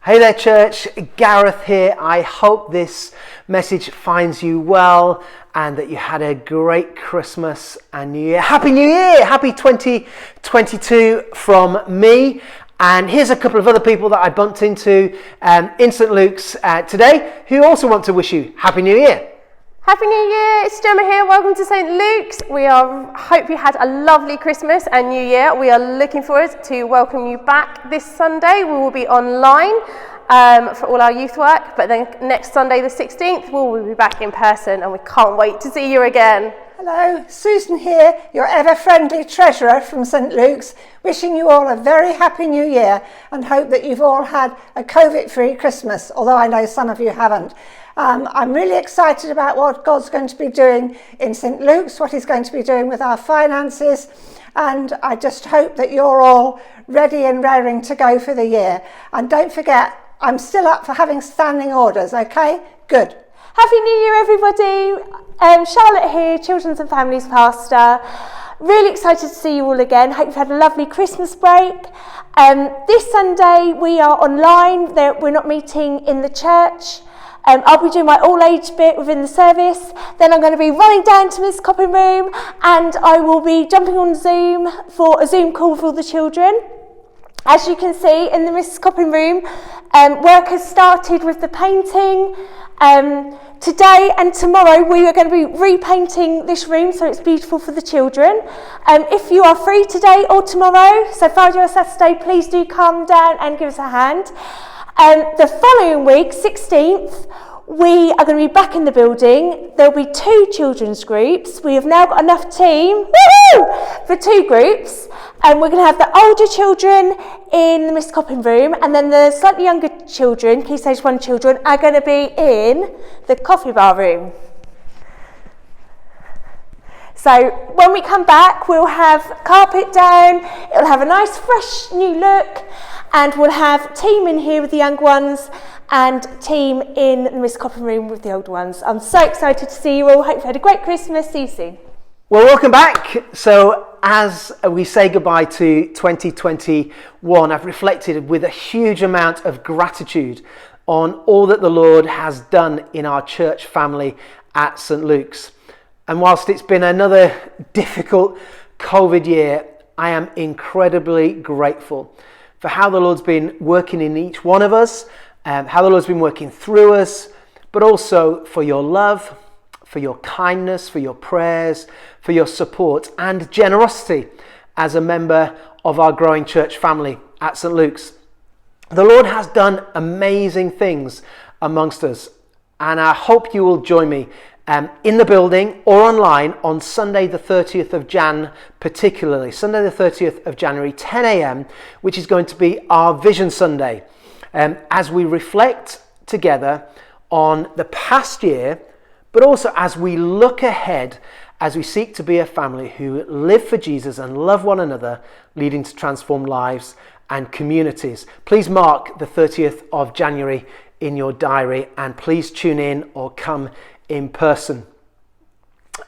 Hey there, church. Gareth here. I hope this message finds you well and that you had a great Christmas and New Year. Happy New Year! Happy 2022 from me. And here's a couple of other people that I bumped into in St. Luke's today who also want to wish you Happy New Year. Happy New Year, it's Gemma here, welcome to St. Luke's. Hope you had a lovely Christmas and New Year. We are looking forward to welcome you back this Sunday. We will be online for all our youth work, but then next Sunday the 16th we will be back in person and we can't wait to see you again. Hello, Susan here, your ever-friendly treasurer from St. Luke's, wishing you all a very happy New Year and hope that you've all had a COVID-free Christmas, although I know some of you haven't. I'm really excited about what God's going to be doing in St. Luke's, what he's going to be doing with our finances, and I just hope that you're all ready and raring to go for the year. And don't forget, I'm still up for having standing orders, okay? Good. Happy New Year everybody, Charlotte here, Children's and Families Pastor. Really excited to see you all again. Hope you've had a lovely Christmas break. This Sunday we are online, we're not meeting in the church. I'll be doing my all-age bit within the service. Then I'm going to be running down to Miss Copping Room and I will be jumping on Zoom for a Zoom call with all the children. As you can see in the Miss Copping Room, work has started with the painting. Today and tomorrow we are going to be repainting this room so it's beautiful for the children. If you are free today or tomorrow, so Friday or Saturday, please do come down and give us a hand. The following week, 16th, we are going to be back in the building. There'll be 2 children's groups. We have now got enough team for 2 groups. And we're going to have the older children in the Miss Copping Room, and then the slightly younger children, Key Stage 1 children, are going to be in the coffee bar room. So when we come back, we'll have carpet down, it'll have a nice fresh new look, and we'll have team in here with the young ones and team in the Miss Copping Room with the older ones. I'm so excited to see you all. Hope you had a great Christmas. See you soon. Well, welcome back. So as we say goodbye to 2021, I've reflected with a huge amount of gratitude on all that the Lord has done in our church family at St. Luke's. And whilst it's been another difficult COVID year, I am incredibly grateful for how the Lord's been working in each one of us, how the Lord's been working through us, but also for your love, for your kindness, for your prayers, for your support and generosity as a member of our growing church family at St. Luke's. The Lord has done amazing things amongst us, and I hope you will join me in the building or online on Sunday the 30th of Jan, particularly Sunday the 30th of January, 10 a.m, which is going to be our Vision Sunday, as we reflect together on the past year, but also as we look ahead, as we seek to be a family who live for Jesus and love one another, leading to transformed lives and communities. Please mark the 30th of January in your diary and please tune in or come in person.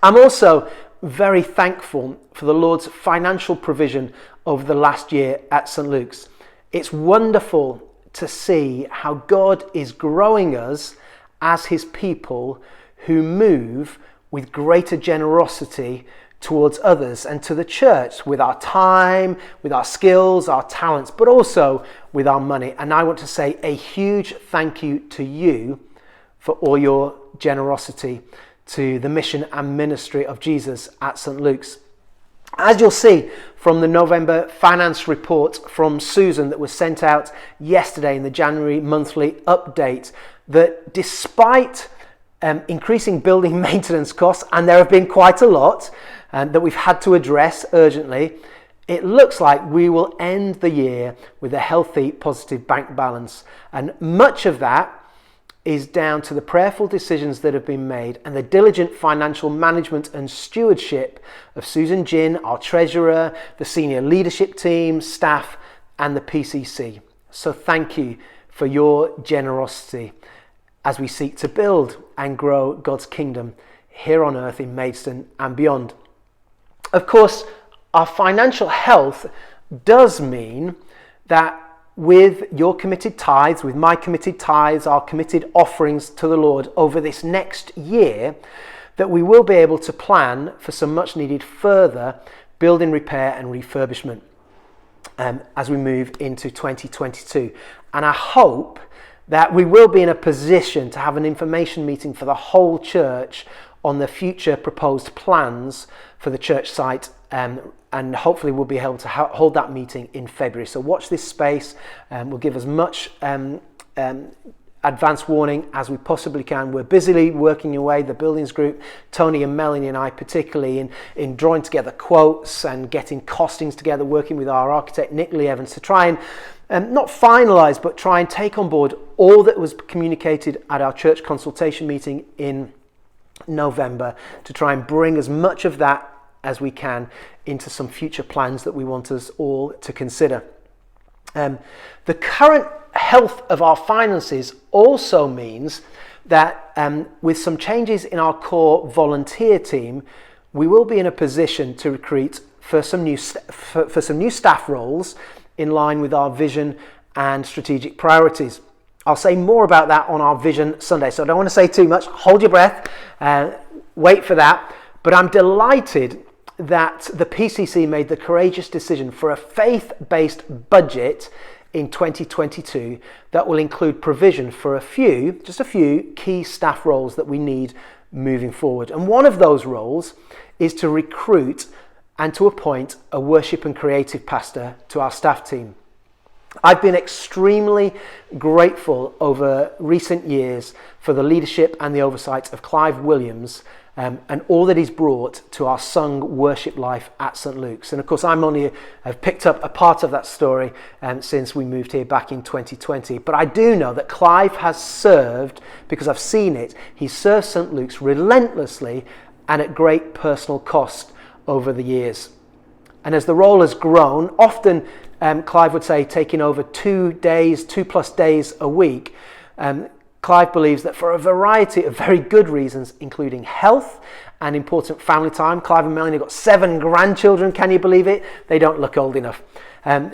I'm also very thankful for the Lord's financial provision over the last year at St. Luke's. It's wonderful to see how God is growing us as his people who move with greater generosity towards others and to the church with our time, with our skills, our talents, but also with our money. And I want to say a huge thank you to you for all your generosity to the mission and ministry of Jesus at St. Luke's. As you'll see from the November finance report from Susan that was sent out yesterday in the January monthly update, that despite increasing building maintenance costs, and there have been quite a lot that we've had to address urgently, it looks like we will end the year with a healthy, positive bank balance. And much of that is down to the prayerful decisions that have been made and the diligent financial management and stewardship of Susan Ginn, our treasurer, the senior leadership team, staff, and the PCC. So thank you for your generosity as we seek to build and grow God's kingdom here on earth in Maidstone and beyond. Of course, our financial health does mean that with your committed tithes, with my committed tithes, our committed offerings to the Lord over this next year, that we will be able to plan for some much needed further building, repair and refurbishment as we move into 2022. And I hope that we will be in a position to have an information meeting for the whole church on the future proposed plans for the church site, and hopefully we'll be able to hold that meeting in February. So watch this space, we'll give as much advance warning as we possibly can. We're busily working away, the buildings group, Tony and Melanie and I particularly, in drawing together quotes and getting costings together, working with our architect Nick Lee Evans to try and not finalise, but try and take on board all that was communicated at our church consultation meeting in November, to try and bring as much of that as we can into some future plans that we want us all to consider. The current health of our finances also means that with some changes in our core volunteer team, we will be in a position to recruit for some new staff roles in line with our vision and strategic priorities. I'll say more about that on our Vision Sunday, so I don't want to say too much. Hold your breath, wait for that. But I'm delighted that the PCC made the courageous decision for a faith-based budget in 2022 that will include provision for just a few key staff roles that we need moving forward. And one of those roles is to recruit and to appoint a worship and creative pastor to our staff team. I've been extremely grateful over recent years for the leadership and the oversight of Clive Williams and all that he's brought to our sung worship life at St. Luke's. And of course, I've picked up a part of that story since we moved here back in 2020. But I do know that Clive has served, because I've seen it, he served St. Luke's relentlessly and at great personal cost over the years. And as the role has grown, often Clive would say taking over 2+ days a week, Clive believes that for a variety of very good reasons, including health and important family time. Clive and Melanie have got 7 grandchildren, can you believe it? They don't look old enough.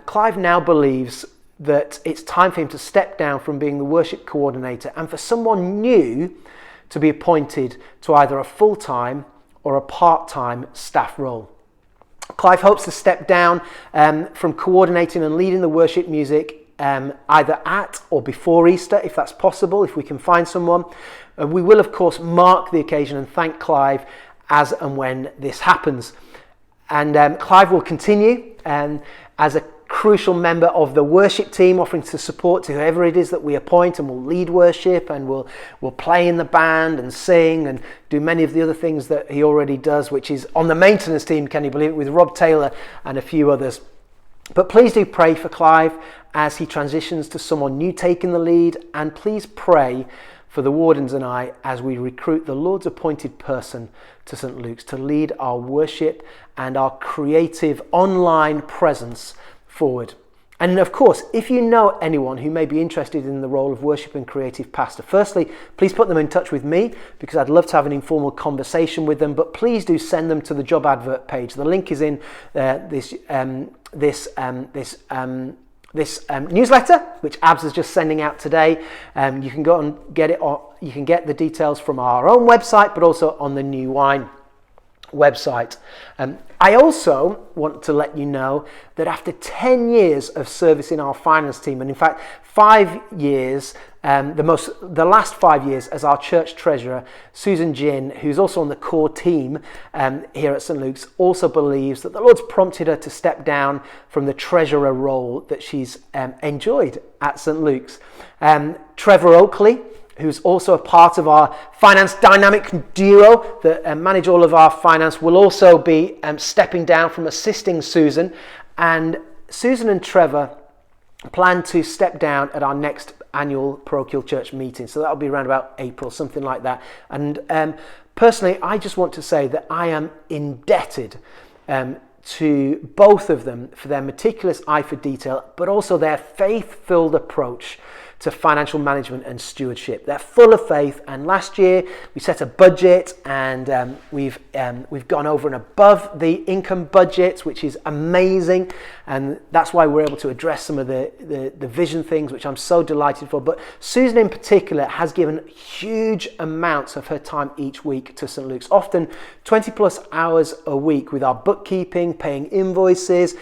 Clive now believes that it's time for him to step down from being the worship coordinator and for someone new to be appointed to either a full-time or a part-time staff role. Clive hopes to step down from coordinating and leading the worship music either at or before Easter, if that's possible, if we can find someone. We will, of course, mark the occasion and thank Clive as and when this happens. And Clive will continue as a crucial member of the worship team, offering to support to whoever it is that we appoint, and will lead worship and will play in the band and sing and do many of the other things that he already does, which is on the maintenance team, can you believe it, with Rob Taylor and a few others. But please do pray for Clive as he transitions to someone new taking the lead, and please pray for the wardens and I as we recruit the Lord's appointed person to St. Luke's to lead our worship and our creative online presence forward. And of course, if you know anyone who may be interested in the role of worship and creative pastor, firstly, please put them in touch with me, because I'd love to have an informal conversation with them, but please do send them to the job advert page. The link is in this newsletter, which Abs is just sending out today. You can go and get it, or you can get the details from our own website, but also on the New Wine website. I also want to let you know that after 10 years of service in our finance team, and in fact 5 years, the last 5 years as our church treasurer, Susan Ginn, who's also on the core team here at St. Luke's, also believes that the Lord's prompted her to step down from the treasurer role that she's enjoyed at St. Luke's. Trevor Oakley, who's also a part of our finance dynamic duo that manage all of our finance, will also be stepping down from assisting Susan. And Susan and Trevor plan to step down at our next annual parochial church meeting. So that'll be around about April, something like that. And personally, I just want to say that I am indebted to both of them for their meticulous eye for detail, but also their faith-filled approach to financial management and stewardship. They're full of faith, and last year we set a budget, and we've gone over and above the income budget, which is amazing, and that's why we're able to address some of the vision things, which I'm so delighted for. But Susan in particular has given huge amounts of her time each week to St. Luke's, often 20 plus hours a week, with our bookkeeping, paying invoices,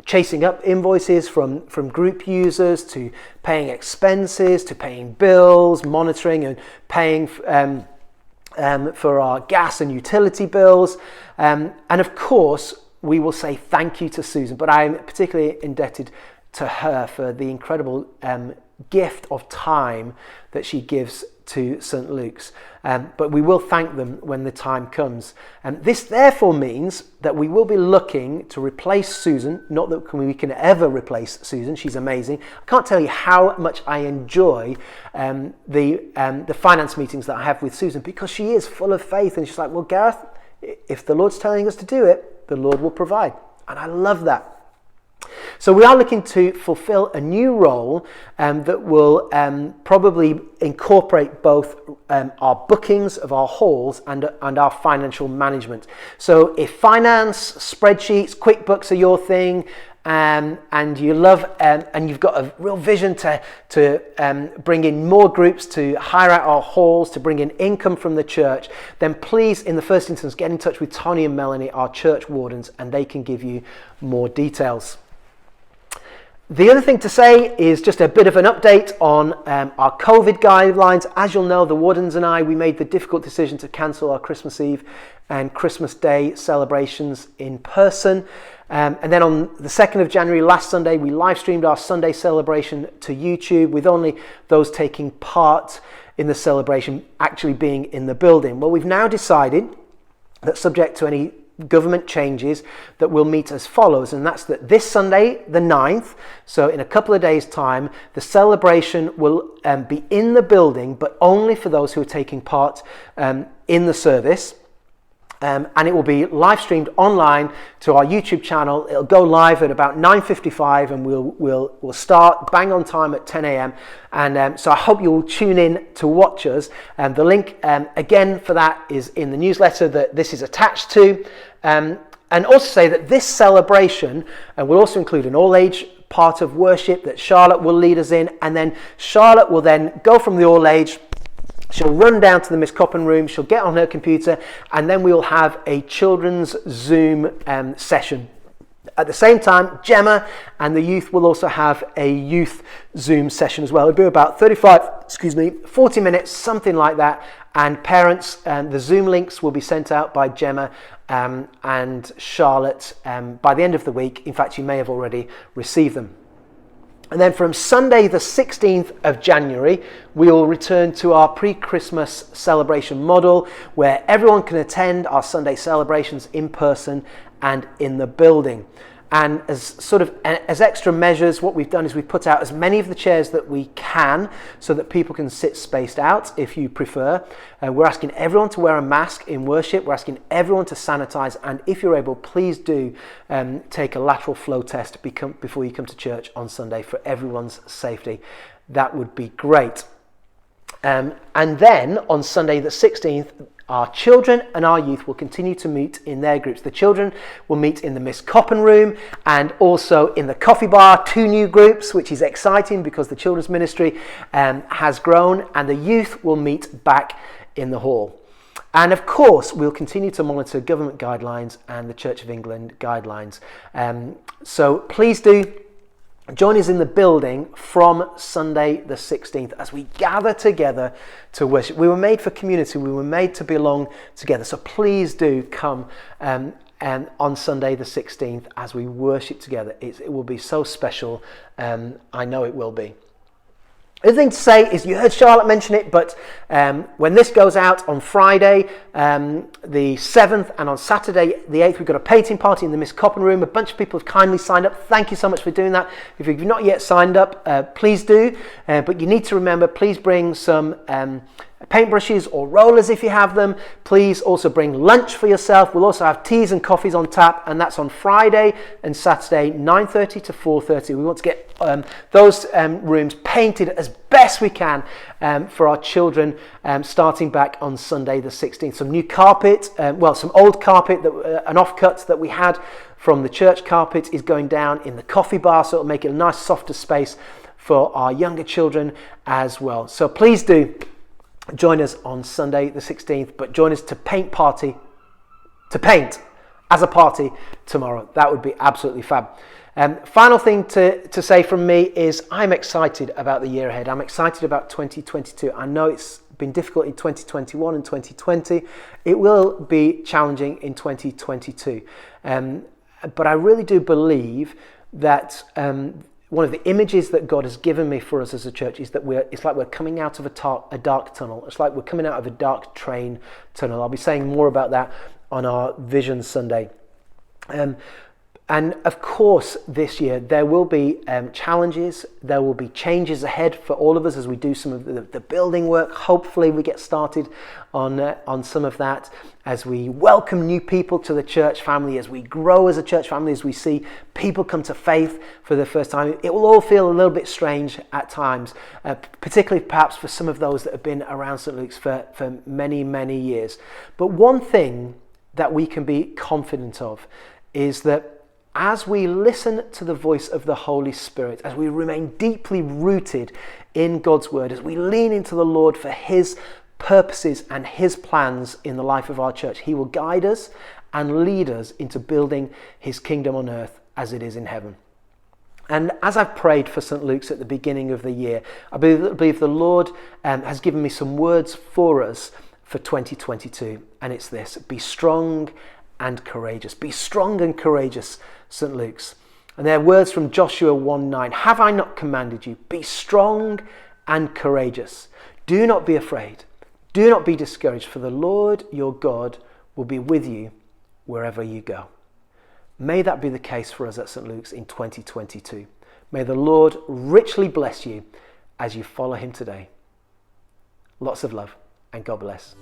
chasing up invoices from group users, to paying expenses, to paying bills, monitoring and paying for our gas and utility bills. And of course, we will say thank you to Susan, but I'm particularly indebted to her for the incredible gift of time that she gives to St. Luke's. But we will thank them when the time comes. This therefore means that we will be looking to replace Susan. Not that we can ever replace Susan, she's amazing. I can't tell you how much I enjoy the finance meetings that I have with Susan, because she is full of faith, and she's like, well, Gareth, if the Lord's telling us to do it, the Lord will provide. And I love that. So we are looking to fulfill a new role that will probably incorporate both our bookings of our halls and our financial management. So if finance, spreadsheets, QuickBooks are your thing, and you love and you've got a real vision to bring in more groups, to hire out our halls, to bring in income from the church, then please, in the first instance, get in touch with Tony and Melanie, our church wardens, and they can give you more details. The other thing to say is just a bit of an update on our COVID guidelines. As you'll know, the wardens and I, we made the difficult decision to cancel our Christmas Eve and Christmas Day celebrations in person. And then on the 2nd of January, last Sunday, we live streamed our Sunday celebration to YouTube, with only those taking part in the celebration actually being in the building. Well, we've now decided that, subject to any government changes, that will meet as follows, and that's that this Sunday the 9th, so in a couple of days time, the celebration will be in the building, but only for those who are taking part in the service. And it will be live streamed online to our YouTube channel. It'll go live at about 9:55, and we'll start bang on time at 10 a.m. And so I hope you'll tune in to watch us. And the link again for that is in the newsletter that this is attached to. And also say that this celebration will also include an all-age part of worship that Charlotte will lead us in, and then Charlotte will then go from the all-age. She'll run down to the Miss Coppin room, she'll get on her computer, and then we'll have a children's Zoom session. At the same time, Gemma and the youth will also have a youth Zoom session as well. It'll be about 40 minutes, something like that. And parents, the Zoom links will be sent out by Gemma and Charlotte by the end of the week. In fact, you may have already received them. And then from Sunday the 16th of January, we will return to our pre-Christmas celebration model, where everyone can attend our Sunday celebrations in person and in the building. And as extra measures, what we've done is we've put out as many of the chairs that we can, so that people can sit spaced out if you prefer. We're asking everyone to wear a mask in worship. We're asking everyone to sanitize, and if you're able, please do take a lateral flow test before you come to church on Sunday, for everyone's safety. That would be great. And then on Sunday the 16th, our children and our youth will continue to meet in their groups. The children will meet in the Miss Coppin room and also in the coffee bar, 2 new groups, which is exciting because the children's ministry has grown, and the youth will meet back in the hall. And of course, we'll continue to monitor government guidelines and the Church of England guidelines. So please do join us in the building from Sunday the 16th as we gather together to worship. We were made for community. We were made to belong together. So please do come on Sunday the 16th as we worship together. It will be so special. I know it will be. The other thing to say is, you heard Charlotte mention it, but when this goes out on Friday the 7th, and on Saturday the 8th, we've got a painting party in the Miss Coppin room. A bunch of people have kindly signed up. Thank you so much for doing that. If you've not yet signed up, please do. But you need to remember, please bring some paintbrushes or rollers if you have them. Please also bring lunch for yourself. We'll also have teas and coffees on tap, and that's on Friday and Saturday, 9:30 to 4:30. We want to get those rooms painted as best we can for our children, starting back on Sunday the 16th. Some new carpet, some old carpet, an offcut that we had from the church carpet is going down in the coffee bar, so it'll make it a nice softer space for our younger children as well. So please do join us on Sunday the 16th, but join us to paint as a party tomorrow. That would be absolutely fab. Final thing to say from me is I'm excited about the year ahead. I'm excited about 2022. I know it's been difficult in 2021 and 2020. It will be challenging in 2022. But I really do believe that one of the images that God has given me for us as a church is that it's like we're coming out of a dark tunnel. It's like we're coming out of a dark train tunnel. I'll be saying more about that on our Vision Sunday. And of course, this year there will be challenges. There will be changes ahead for all of us as we do some of the building work. Hopefully we get started on some of that as we welcome new people to the church family, as we grow as a church family, as we see people come to faith for the first time. It will all feel a little bit strange at times, particularly perhaps for some of those that have been around St. Luke's for many, many years. But one thing that we can be confident of is that as we listen to the voice of the Holy Spirit, as we remain deeply rooted in God's word, as we lean into the Lord for his purposes and his plans in the life of our church, he will guide us and lead us into building his kingdom on earth as it is in heaven. And as I've prayed for St. Luke's at the beginning of the year, I believe the Lord has given me some words for us for 2022. And it's this: be strong and courageous. Be strong and courageous, St. Luke's. And they're words from Joshua 1:9. Have I not commanded you? Be strong and courageous. Do not be afraid. Do not be discouraged, for the Lord your God will be with you wherever you go. May that be the case for us at St. Luke's in 2022. May the Lord richly bless you as you follow him today. Lots of love and God bless.